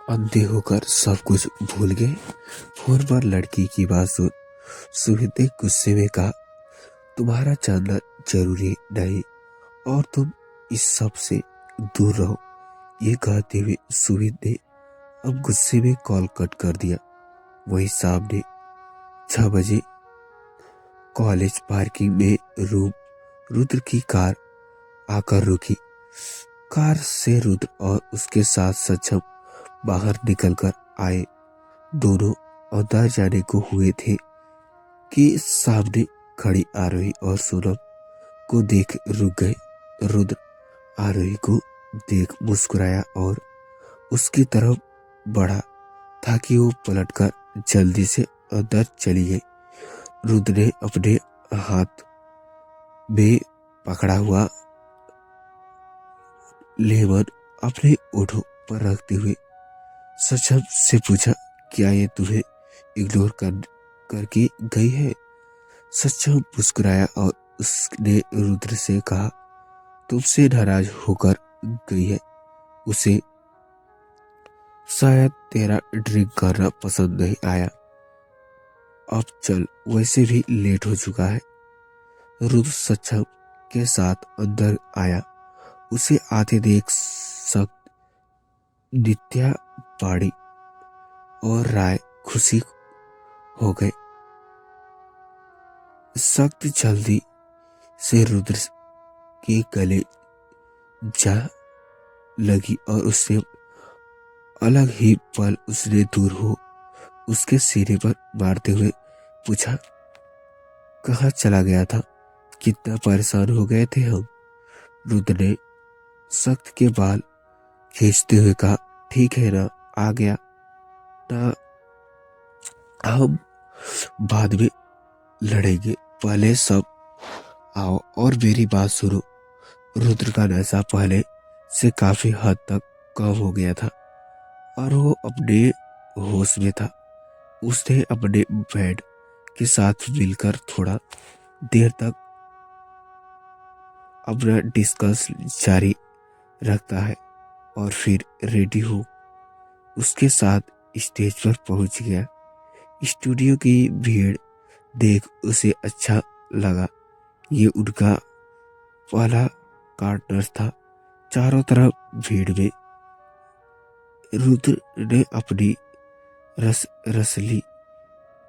अंधे होकर सब कुछ भूल गए। फोन पर लड़की की बात सुन सुमित ने गुस्से में कहा, तुम्हारा जानना जरूरी नहीं और तुम इस सब से दूर रहो। ये कहते हुए सुमित ने अब गुस्से में कॉल कट कर दिया। वही सामने 6 बजे कॉलेज पार्किंग में रुद्र की कार आकर रुकी। कार से रुद्र और उसके साथ सक्षम बाहर निकलकर आए। दोनों अंदर जाने को हुए थे कि सामने खड़ी आरोही और सोनम को देख रुक गए। रुद्र आरोही को देख मुस्कुराया और उसकी तरफ बढ़ा था कि वो पलटकर जल्दी से अंदर चली गई। रुद्र ने अपने हाथ में पकड़ा हुआ लेमन अपने ओठों पर रखते हुए सक्षम से पूछा, क्या ये तुम्हें इग्नोर करके गई है? सक्षम मुस्कुराया और उसने रुद्र से कहा, तुमसे नाराज होकर गई है। उसे शायद तेरा ड्रिंक करना पसंद नहीं आया। अब चल, वैसे भी लेट हो चुका है। रुद्र सक्षम के साथ अंदर आया। उसे आते देख सख्त नित्या पाड़ी और राय खुशी हो गए। सख्त जल्दी से रुद्र के गले जा लगी और उससे अलग ही पल उसने दूर हो उसके सीने पर मारते हुए पूछा, कहाँ चला गया था? कितना परेशान हो गए थे हम। रुद्र ने सख्त के बाल खींचते हुए कहा, ठीक है ना, आ गया ना, हम बाद में लड़ेंगे, पहले सब आओ और मेरी बात सुनो। रुद्र का नशा पहले से काफी हद तक कम हो गया था और वो अपने होश में था। उसने अपने बेड के साथ मिलकर थोड़ा देर तक अपना डिस्कस जारी रखता है और फिर रेडी हो उसके साथ स्टेज पर पहुंच गया। स्टूडियो की भीड़ देख उसे अच्छा लगा। ये उनका पहला पार्टनर था। चारों तरफ भीड़ में रुद्र ने अपनी रसली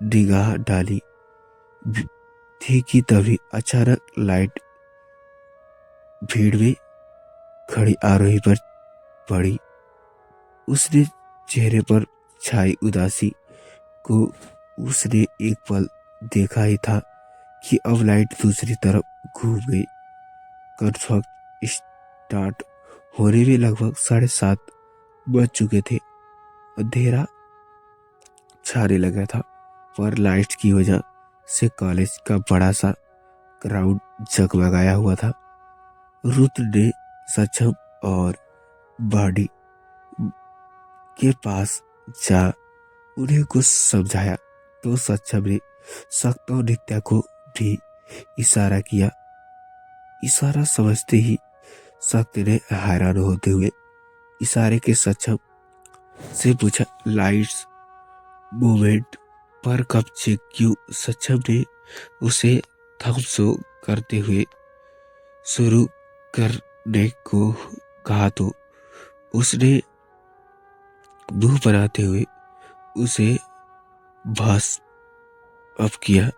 निगाह डाली थी कि तभी अचानक लाइट भीड़ में खड़ी आरोही पर पड़ी। उसने चेहरे पर छाई उदासी को उसने एक पल देखा ही था कि अब लाइट दूसरी तरफ घूम गई। कॉन्सर्ट स्टार्ट होने में लगभग 7:30 बज चुके थे। अंधेरा छाने लगा था पर लाइट की वजह से कॉलेज का बड़ा सा ग्राउंड जगमगाया हुआ था। रुद्र ने सक्षम और बॉडी के पास जा उन्हें कुछ समझाया तो सक्षम ने सख्त और नित्या को भी इशारा किया। इशारा समझते ही सख्त ने हैरान होते हुए इशारे के सक्षम से पूछा, लाइट्स मूवमेंट पर कब चेक क्यों? सक्षम ने उसे थम्स अप करते हुए शुरू करने को कहा तो उसने मुंह बनाते हुए उसे भास अप किया।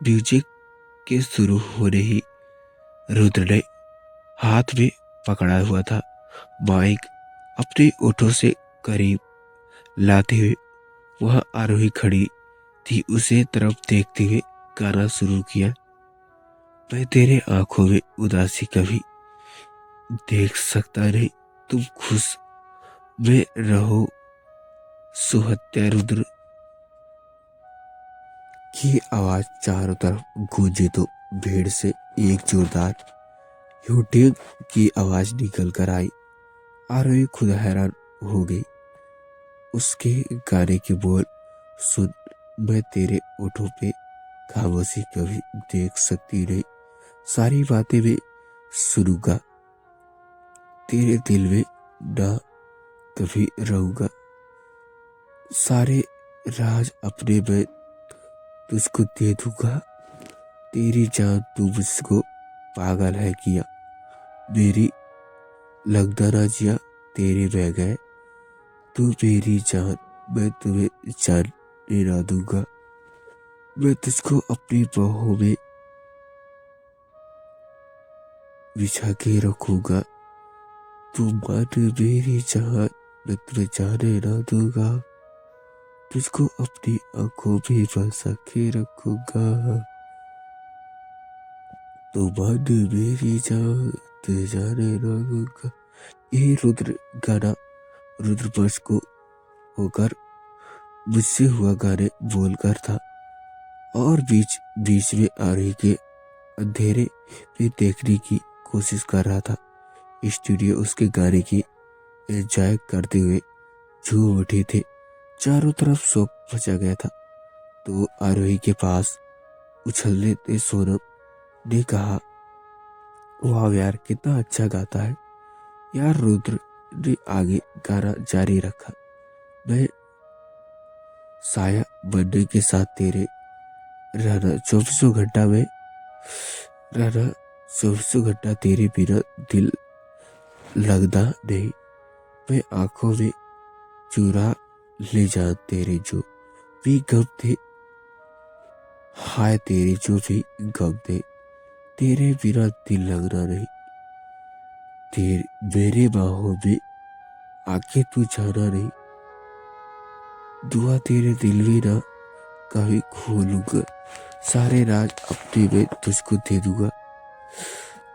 म्यूजिक के शुरू होने ही रुद्र ने हाथ में पकड़ा हुआ था माइक अपने ओठों से करीब लाते हुए वह आरोही खड़ी थी उसे तरफ देखते हुए गाना शुरू किया। मैं तेरे आंखों में उदासी कभी देख सकता नहीं, तुम खुश में रहो सुहत्या। रुद्र की आवाज चारों तरफ गूंजी तो भीड़ से एक जोरदार हुटिंग की आवाज निकल कर आई। आरोही खुद हैरान हो गई। उसके गाने के बोल सुन, मैं तेरे ओठों पे खामोशी कभी देख सकती नहीं, सारी बातें मैं सुनूंगा, तेरे दिल में ना कभी रहूंगा। सारे राज अपने मैं तुझको दे दूंगा। तेरी जान तू मुझको पागल है किया, मेरी लगदा ना जिया तेरे बह गए। तू मेरी जान, मैं तुम्हें जाने ना दूंगा। मैं तुझको अपनी बाहों में बिछा के रखूंगा। तू मान मेरी जान, मैं तुम्हें जाने ना दूंगा। तुझको अपनी आंखों में बसा के रखूंगा। तू मान मेरी जान, तुझे जाने ना दूंगा। यही रुद्र गाना रुद्रवंश को होकर मुझसे हुआ गाने बोलकर था, और बीच बीच में आरोही के अंधेरे में देखने की कोशिश कर रहा था। स्टूडियो उसके गाने की एंजॉय करते हुए झूम उठे थे। चारों तरफ शोक मचा गया था। तो आरोही के पास उछलने सोनम ने कहा, वाह यार कितना अच्छा गाता है यार। रुद्र ने आगे गाना जारी रखा, मैं साया बनने के साथ तेरे रहना 24 घंटा में रहना 24 घंटा तेरे बिना दिल लगता नहीं। मैं आंखों में चुरा ले जा तेरे जो भी गम थे, हाय तेरे जो भी गम थे। तेरे बिना दिल लगना नहीं, तेरे मेरे बाहों में आके तू जाना नहीं। दुआ तेरे दिल में ना कभी खोलूंगा, सारे राज अपने में तुझको दे दूंगा।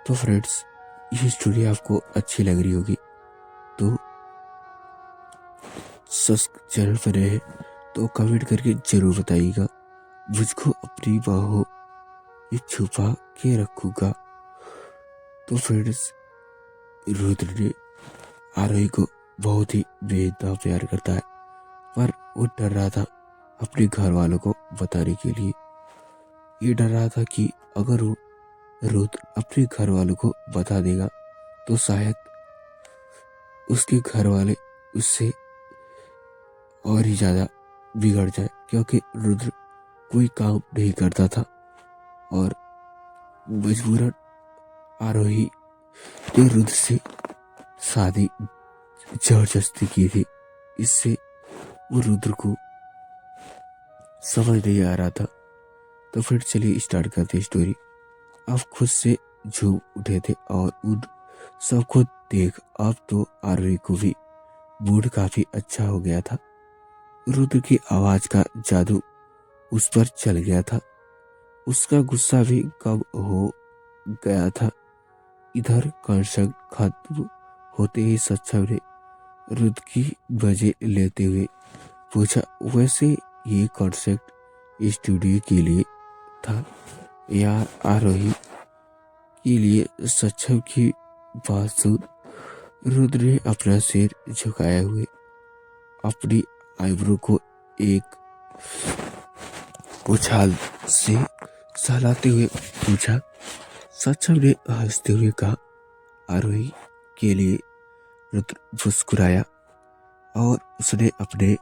तो फ्रेंड्स, ये स्टोरी आपको अच्छी लग रही होगी तो चैनल पर रहे तो कमेंट करके जरूर बताइएगा। मुझको अपनी बाहों में छुपा के रखूंगा। तो फ्रेंड्स, रुद्र ने आरोही को बहुत ही बेहद प्यार करता है, पर वो डर रहा था अपने घर वालों को बताने के लिए। ये डर रहा था कि अगर वो रुद्र अपने घर वालों को बता देगा तो शायद उसके घर वाले उससे और ही ज्यादा बिगड़ जाए, क्योंकि रुद्र कोई काम नहीं करता था और मजबूरन आरोही ने रुद्र से शादी जबरदस्ती की थी। इससे वो रुद्र को समझ नहीं आ रहा था। तो फिर चलिए स्टार्ट करते स्टोरी। अब खुद से झूम उठे थे और उन सबको देख अब तो आरोही को भी मूड काफी अच्छा हो गया था। रुद्र की आवाज का जादू उस पर चल गया था, उसका गुस्सा भी कम हो गया था। इधर कंसर्ट खत्म होते ही सच्चा ने रुद्र की वजह लेते हुए पूछा, वैसे ये कॉन्सेप्ट स्टूडियो के लिए था यार? आरोही के लिए सक्षम की बात सुन रुद्र ने अपना सिर झुकाए हुए अपनी आईब्रो को एक उछाल से सहलाते हुए पूछा। सक्षम ने हंसते हुए कहा, आरोही के लिए। रुद्र मुस्कुराया और उसने अपने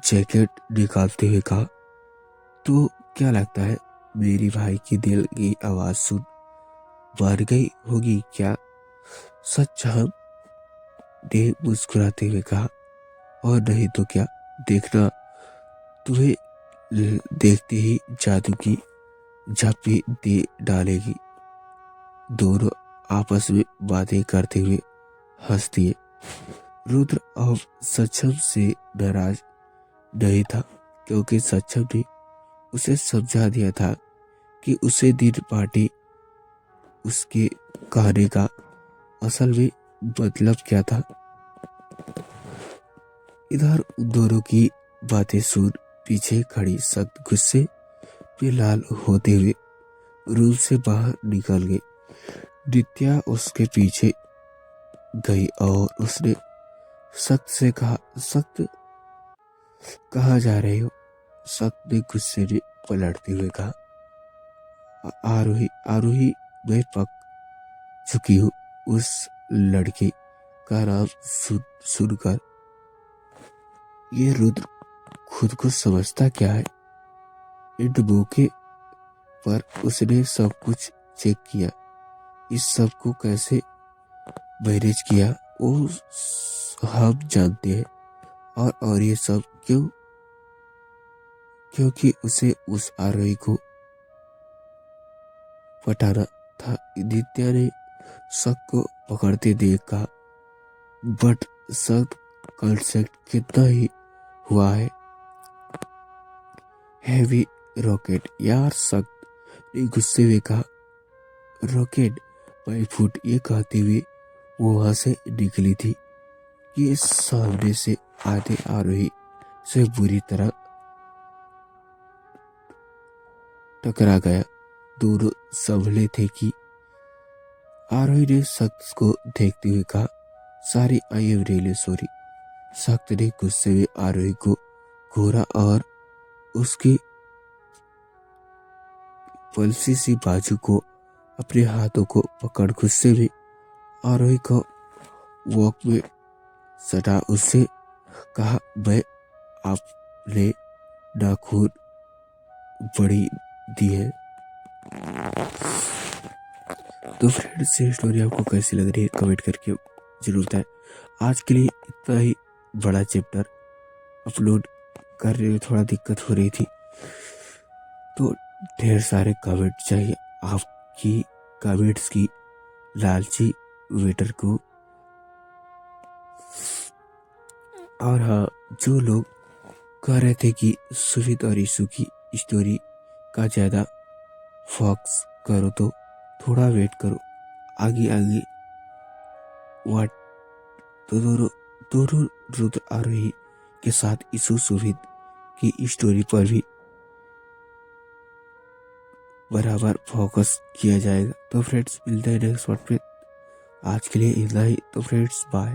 जैकेट निकालते हुए कहा, तो क्या लगता है मेरी भाई की दिल की आवाज सुन मर गई होगी क्या? सच्चा ने मुस्कुराते हुए कहा, और नहीं तो क्या, देखना तुम्हें देखते ही जादू की झप्पी दे डालेगी। दोनों आपस में बातें करते हुए हंस दिए। रुद्र अब सक्षम से नाराज नहीं था, क्योंकि सक्षम ने उसे समझा दिया था कि उसे दिन पार्टी उसके कहने का असल में मतलब क्या था। इधर उन दोनों की बातें सुन पीछे खड़ी सख्त गुस्से में लाल होते हुए रूम से बाहर निकल गई। नित्या उसके पीछे गई और उसने सख्त से कहा, सख्त कहाँ जा रहे हो? सख्त ने गुस्से में पलटते हुए कहा, आरोही आरोही मैं पक चुकी हूँ। उस लड़के का नाम सुनकर ये रुद्र खुद को समझता क्या है। इन मौके पर उसने सब कुछ चेक किया, इस सब को कैसे मैनेज किया वो हम जानते हैं। और ये सब क्यों? क्योंकि उसे उस आरोही को पटाना था। नित्या ने शक को पकड़ते देखा, बट सब कंसेप्ट कितना ही हुआ है। हैवी रॉकेट यार, सख्त ने गुस्से में कहा। रॉकेट बाई फुट, ये कहते हुए वो वहां से निकली थी कि सामने से आधे आरोही से बुरी तरह टकरा गया। दोनों संभले थे कि आरोही ने सख्त को देखते हुए कहा, सारी आई एम रियली सॉरी। सख्त ने गुस्से में आरोही को घूरा और उसकी पलसी सी बाजू को अपने हाथों को पकड़ गुस्से में आरोही को वॉक में सटा। उससे कहा, मैं आपने नाखून बड़ी दी है। तो फ्रेंड्स, ये स्टोरी आपको कैसी लग रही है कमेंट करके जरूर बताएं। आज के लिए इतना ही बड़ा चैप्टर अपलोड करने में थोड़ा दिक्कत हो रही थी, तो ढेर सारे कमेंट चाहिए आपकी कमेंट्स की लालची वेटर को। और हाँ, जो लोग कह रहे थे कि सुमित और ईशु की स्टोरी का ज़्यादा फोकस करो, तो थोड़ा वेट करो, आगे आगे वाट तो दोनों रुद्र आरोही के साथ ईशु सुमित की स्टोरी पर भी बराबर फोकस किया जाएगा। तो फ्रेंड्स, मिलते हैं नेक्स्ट पार्ट में। आज के लिए इतना ही। तो फ्रेंड्स, बाय।